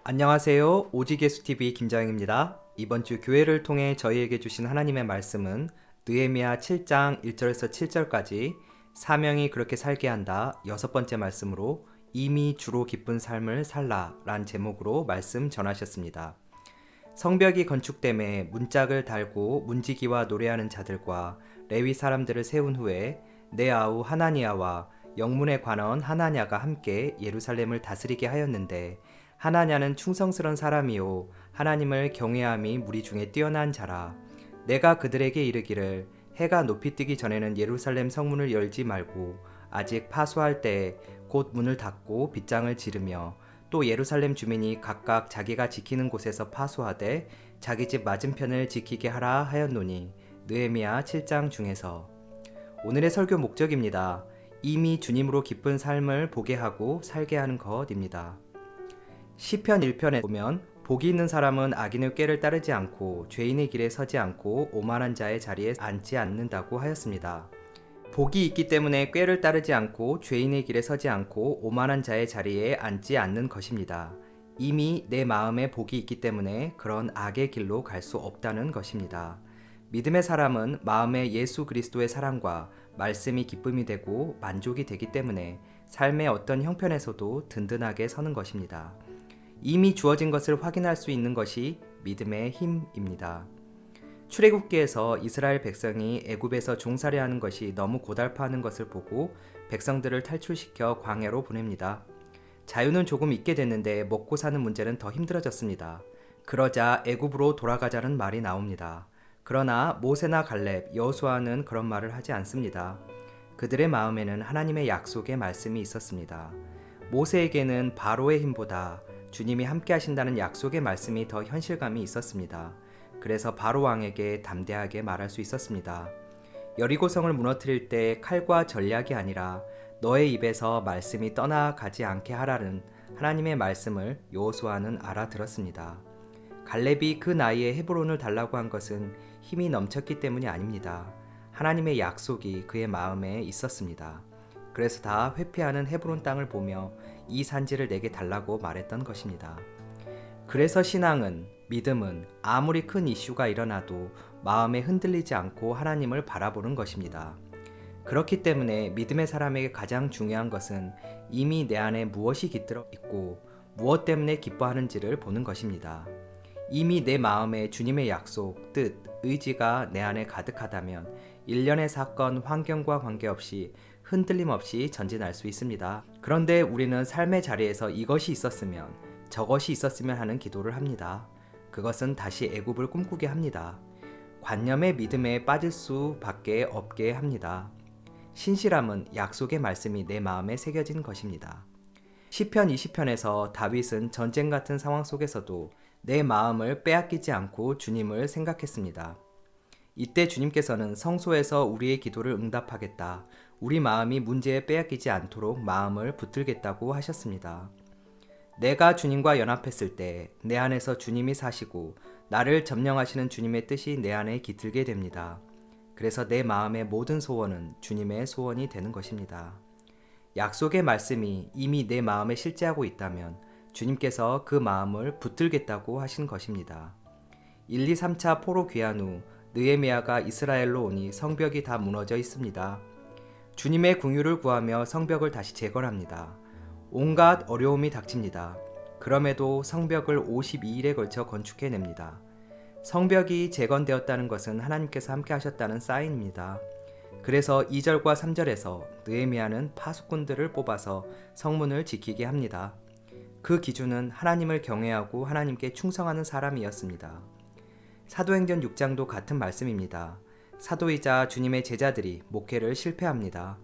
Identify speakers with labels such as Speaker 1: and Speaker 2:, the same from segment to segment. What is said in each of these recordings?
Speaker 1: 안녕하세요. 오지계수TV 김자영입니다. 이번 주 교회를 통해 저희에게 주신 하나님의 말씀은 느헤미야 7장 1절에서 7절까지 사명이 그렇게 살게 한다 여섯 번째 말씀으로 이미 주로 기쁜 삶을 살라 란 제목으로 말씀 전하셨습니다. 성벽이 건축됨에 문짝을 달고 문지기와 노래하는 자들과 레위 사람들을 세운 후에 내 아우 하나니아와 영문의 관원 하나냐가 함께 예루살렘을 다스리게 하였는데 하나냐는 충성스런 사람이요 하나님을 경외함이 무리 중에 뛰어난 자라. 내가 그들에게 이르기를 해가 높이 뜨기 전에는 예루살렘 성문을 열지 말고 아직 파수할 때에 곧 문을 닫고 빗장을 지르며 또 예루살렘 주민이 각각 자기가 지키는 곳에서 파수하되 자기 집 맞은편을 지키게 하라 하였노니 느헤미야 7장 중에서. 오늘의 설교 목적입니다. 이미 주님으로 기쁜 삶을 보게 하고 살게 하는 것입니다. 시편 1편에 보면 복이 있는 사람은 악인의 꾀를 따르지 않고 죄인의 길에 서지 않고 오만한 자의 자리에 앉지 않는다고 하였습니다. 복이 있기 때문에 꾀를 따르지 않고 죄인의 길에 서지 않고 오만한 자의 자리에 앉지 않는 것입니다. 이미 내 마음에 복이 있기 때문에 그런 악의 길로 갈 수 없다는 것입니다. 믿음의 사람은 마음에 예수 그리스도의 사랑과 말씀이 기쁨이 되고 만족이 되기 때문에 삶의 어떤 형편에서도 든든하게 서는 것입니다. 이미 주어진 것을 확인할 수 있는 것이 믿음의 힘입니다. 출애굽기에서 이스라엘 백성이 애굽에서 종살이 하는 것이 너무 고달파하는 것을 보고 백성들을 탈출시켜 광야로 보냅니다. 자유는 조금 있게 됐는데 먹고 사는 문제는 더 힘들어졌습니다. 그러자 애굽으로 돌아가자는 말이 나옵니다. 그러나 모세나 갈렙, 여호수아는 그런 말을 하지 않습니다. 그들의 마음에는 하나님의 약속의 말씀이 있었습니다. 모세에게는 바로의 힘보다 주님이 함께 하신다는 약속의 말씀이 더 현실감이 있었습니다. 그래서 바로 왕에게 담대하게 말할 수 있었습니다. 여리고성을 무너뜨릴 때 칼과 전략이 아니라 너의 입에서 말씀이 떠나가지 않게 하라는 하나님의 말씀을 여호수아는 알아들었습니다. 갈렙이 그 나이에 헤브론을 달라고 한 것은 힘이 넘쳤기 때문이 아닙니다. 하나님의 약속이 그의 마음에 있었습니다. 그래서 다 회피하는 헤브론 땅을 보며 이 산지를 내게 달라고 말했던 것입니다. 그래서 신앙은, 믿음은 아무리 큰 이슈가 일어나도 마음에 흔들리지 않고 하나님을 바라보는 것입니다. 그렇기 때문에 믿음의 사람에게 가장 중요한 것은 이미 내 안에 무엇이 깃들어 있고 무엇 때문에 기뻐하는지를 보는 것입니다. 이미 내 마음에 주님의 약속, 뜻, 의지가 내 안에 가득하다면 일련의 사건, 환경과 관계없이 흔들림 없이 전진할 수 있습니다. 그런데 우리는 삶의 자리에서 이것이 있었으면 저것이 있었으면 하는 기도를 합니다. 그것은 다시 애굽을 꿈꾸게 합니다. 관념의 믿음에 빠질 수밖에 없게 합니다. 신실함은 약속의 말씀이 내 마음에 새겨진 것입니다. 시편 20편에서 다윗은 전쟁 같은 상황 속에서도 내 마음을 빼앗기지 않고 주님을 생각했습니다. 이때 주님께서는 성소에서 우리의 기도를 응답하겠다. 우리 마음이 문제에 빼앗기지 않도록 마음을 붙들겠다고 하셨습니다. 내가 주님과 연합했을 때 내 안에서 주님이 사시고 나를 점령하시는 주님의 뜻이 내 안에 깃들게 됩니다. 그래서 내 마음의 모든 소원은 주님의 소원이 되는 것입니다. 약속의 말씀이 이미 내 마음에 실제하고 있다면 주님께서 그 마음을 붙들겠다고 하신 것입니다. 1, 2, 3차 포로 귀환 후 느헤미야가 이스라엘로 오니 성벽이 다 무너져 있습니다. 주님의 궁유를 구하며 성벽을 다시 재건합니다. 온갖 어려움이 닥칩니다. 그럼에도 성벽을 52일에 걸쳐 건축해냅니다. 성벽이 재건되었다는 것은 하나님께서 함께 하셨다는 사인입니다. 그래서 2절과 3절에서 느헤미야는 파수꾼들을 뽑아서 성문을 지키게 합니다. 그 기준은 하나님을 경외하고 하나님께 충성하는 사람이었습니다. 사도행전 6장도 같은 말씀입니다. 사도이자 주님의 제자들이 목회를 실패합니다.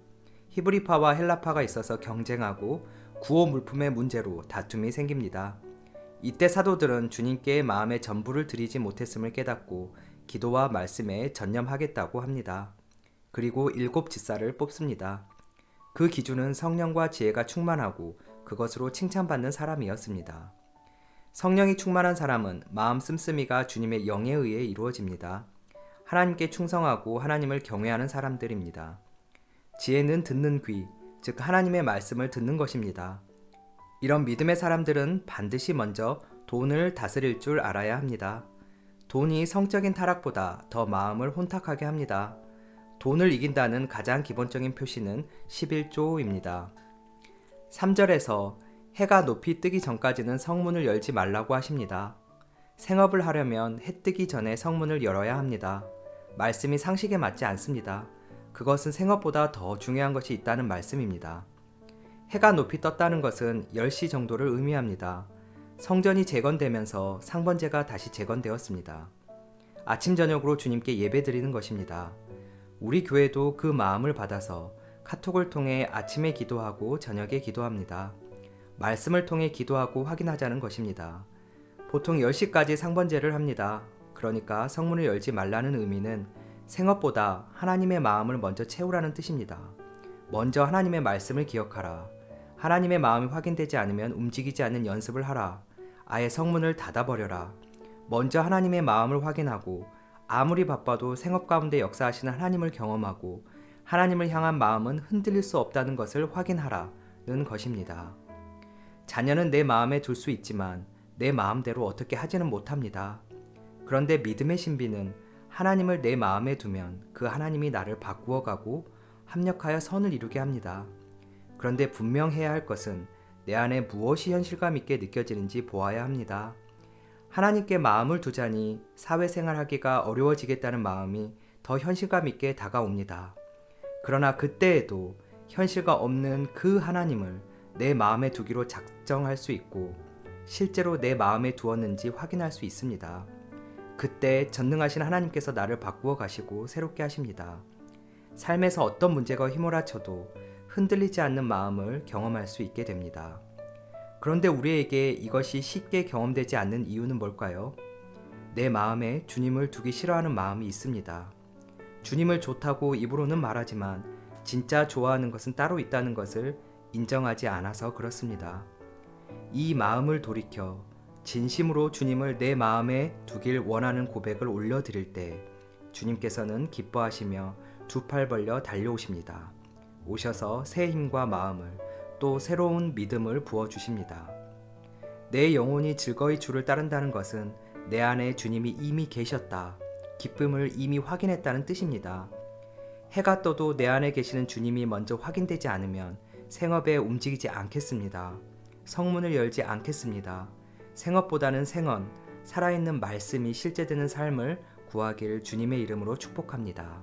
Speaker 1: 히브리파와 헬라파가 있어서 경쟁하고 구호 물품의 문제로 다툼이 생깁니다. 이때 사도들은 주님께 마음의 전부를 드리지 못했음을 깨닫고 기도와 말씀에 전념하겠다고 합니다. 그리고 7 집사를 뽑습니다. 그 기준은 성령과 지혜가 충만하고 그것으로 칭찬받는 사람이었습니다. 성령이 충만한 사람은 마음 씀씀이가 주님의 영에 의해 이루어집니다. 하나님께 충성하고 하나님을 경외하는 사람들입니다. 지혜는 듣는 귀, 즉 하나님의 말씀을 듣는 것입니다. 이런 믿음의 사람들은 반드시 먼저 돈을 다스릴 줄 알아야 합니다. 돈이 성적인 타락보다 더 마음을 혼탁하게 합니다. 돈을 이긴다는 가장 기본적인 표시는 11조입니다. 3절에서 해가 높이 뜨기 전까지는 성문을 열지 말라고 하십니다. 생업을 하려면 해 뜨기 전에 성문을 열어야 합니다. 말씀이 상식에 맞지 않습니다. 그것은 생업보다 더 중요한 것이 있다는 말씀입니다. 해가 높이 떴다는 것은 10시 정도를 의미합니다. 성전이 재건되면서 상번제가 다시 재건되었습니다. 아침 저녁으로 주님께 예배드리는 것입니다. 우리 교회도 그 마음을 받아서 카톡을 통해 아침에 기도하고 저녁에 기도합니다. 말씀을 통해 기도하고 확인하자는 것입니다. 보통 10시까지 상번제를 합니다. 그러니까 성문을 열지 말라는 의미는 생업보다 하나님의 마음을 먼저 채우라는 뜻입니다. 먼저 하나님의 말씀을 기억하라. 하나님의 마음이 확인되지 않으면 움직이지 않는 연습을 하라. 아예 성문을 닫아버려라. 먼저 하나님의 마음을 확인하고 아무리 바빠도 생업 가운데 역사하시는 하나님을 경험하고 하나님을 향한 마음은 흔들릴 수 없다는 것을 확인하라는 것입니다. 자녀는 내 마음에 둘 수 있지만 내 마음대로 어떻게 하지는 못합니다. 그런데 믿음의 신비는 하나님을 내 마음에 두면 그 하나님이 나를 바꾸어가고 합력하여 선을 이루게 합니다. 그런데 분명해야 할 것은 내 안에 무엇이 현실감 있게 느껴지는지 보아야 합니다. 하나님께 마음을 두자니 사회생활하기가 어려워지겠다는 마음이 더 현실감 있게 다가옵니다. 그러나 그때에도 현실감 없는 그 하나님을 내 마음에 두기로 작정할 수 있고 실제로 내 마음에 두었는지 확인할 수 있습니다. 그때 전능하신 하나님께서 나를 바꾸어 가시고 새롭게 하십니다. 삶에서 어떤 문제가 휘몰아쳐도 흔들리지 않는 마음을 경험할 수 있게 됩니다. 그런데 우리에게 이것이 쉽게 경험되지 않는 이유는 뭘까요? 내 마음에 주님을 두기 싫어하는 마음이 있습니다. 주님을 좋다고 입으로는 말하지만 진짜 좋아하는 것은 따로 있다는 것을 인정하지 않아서 그렇습니다. 이 마음을 돌이켜 진심으로 주님을 내 마음에 두길 원하는 고백을 올려드릴 때 주님께서는 기뻐하시며 두 팔 벌려 달려오십니다. 오셔서 새 힘과 마음을 또 새로운 믿음을 부어주십니다. 내 영혼이 즐거이 주를 따른다는 것은 내 안에 주님이 이미 계셨다, 기쁨을 이미 확인했다는 뜻입니다. 해가 떠도 내 안에 계시는 주님이 먼저 확인되지 않으면 생업에 움직이지 않겠습니다. 성문을 열지 않겠습니다. 생업보다는 생언, 살아있는 말씀이 실제되는 삶을 구하길 주님의 이름으로 축복합니다.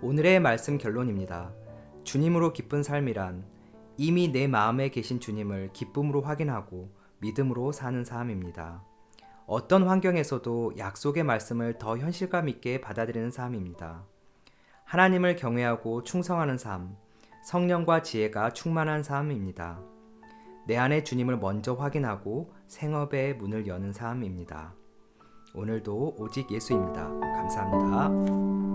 Speaker 1: 오늘의 말씀 결론입니다. 주님으로 기쁜 삶이란 이미 내 마음에 계신 주님을 기쁨으로 확인하고 믿음으로 사는 삶입니다. 어떤 환경에서도 약속의 말씀을 더 현실감 있게 받아들이는 삶입니다. 하나님을 경외하고 충성하는 삶, 성령과 지혜가 충만한 삶입니다. 내 안에 주님을 먼저 확인하고 생업의 문을 여는 삶입니다. 오늘도 오직 예수입니다. 감사합니다.